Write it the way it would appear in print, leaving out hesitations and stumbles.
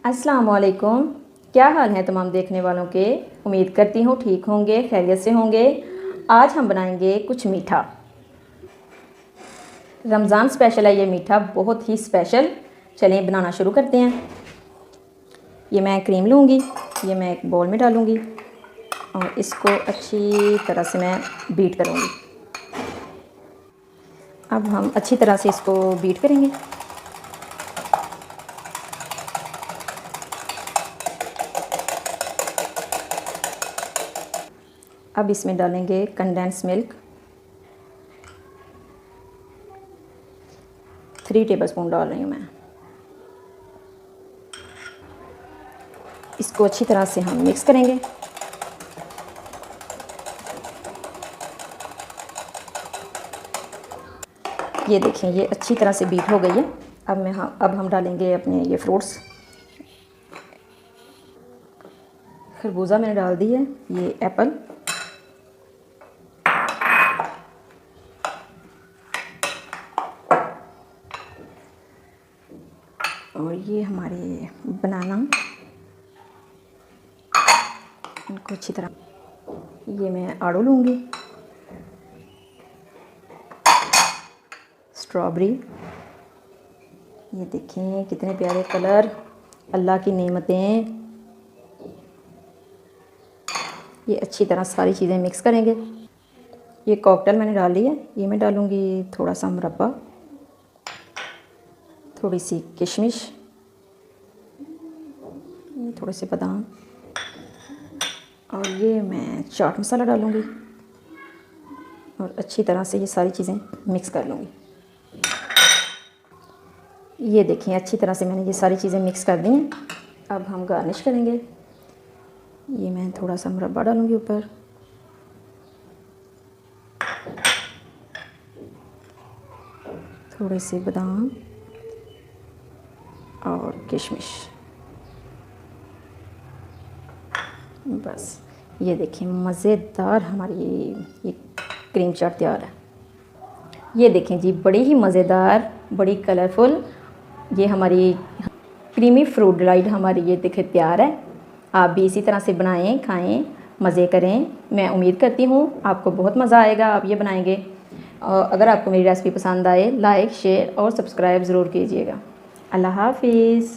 अस्सलाम वालेकुम। क्या हाल है तमाम देखने वालों के। उम्मीद करती हूँ ठीक होंगे, खैरियत से होंगे। आज हम बनाएंगे कुछ मीठा। रमज़ान स्पेशल है ये मीठा, बहुत ही स्पेशल। चलें बनाना शुरू करते हैं। ये मैं क्रीम लूँगी, ये मैं एक बाउल में डालूँगी और इसको अच्छी तरह से मैं बीट करूँगी। अब हम अच्छी तरह से इसको बीट करेंगे। अब इसमें डालेंगे कंडेंस मिल्क 3 टेबलस्पून डाल रही हूँ मैं। इसको अच्छी तरह से हम मिक्स करेंगे। ये देखें, ये अच्छी तरह से बीट हो गई है। अब हम डालेंगे अपने ये फ्रूट्स। खरबूजा मैंने डाल दी है, ये एप्पल, और ये हमारे बनाना। इनको अच्छी तरह, ये मैं आड़ू लूँगी, स्ट्रॉबेरी। ये देखें कितने प्यारे कलर, अल्लाह की नेमतें। ये अच्छी तरह सारी चीज़ें मिक्स करेंगे। ये कॉकटेल मैंने डाल ली है, ये मैं डालूँगी थोड़ा सा मुरब्बा, थोड़ी सी किशमिश, थोड़े से बादाम, और ये मैं चाट मसाला डालूँगी और अच्छी तरह से ये सारी चीज़ें मिक्स कर लूँगी। ये देखें अच्छी तरह से मैंने ये सारी चीज़ें मिक्स कर दी हैं। अब हम गार्निश करेंगे। ये मैं थोड़ा सा मुरब्बा डालूँगी ऊपर, थोड़े से बादाम और किशमिश। बस ये देखें मज़ेदार हमारी ये क्रीम चाट तैयार है। ये देखें जी, बड़ी ही मज़ेदार, बड़ी कलरफुल ये हमारी क्रीमी फ्रूट डिलाइट हमारी ये देखें तैयार है। आप भी इसी तरह से बनाएं, खाएं, मज़े करें। मैं उम्मीद करती हूँ आपको बहुत मज़ा आएगा, आप ये बनाएंगे। अगर आपको मेरी रेसिपी पसंद आए, लाइक, शेयर और सब्सक्राइब ज़रूर कीजिएगा। अल्लाह हाफ़िज़।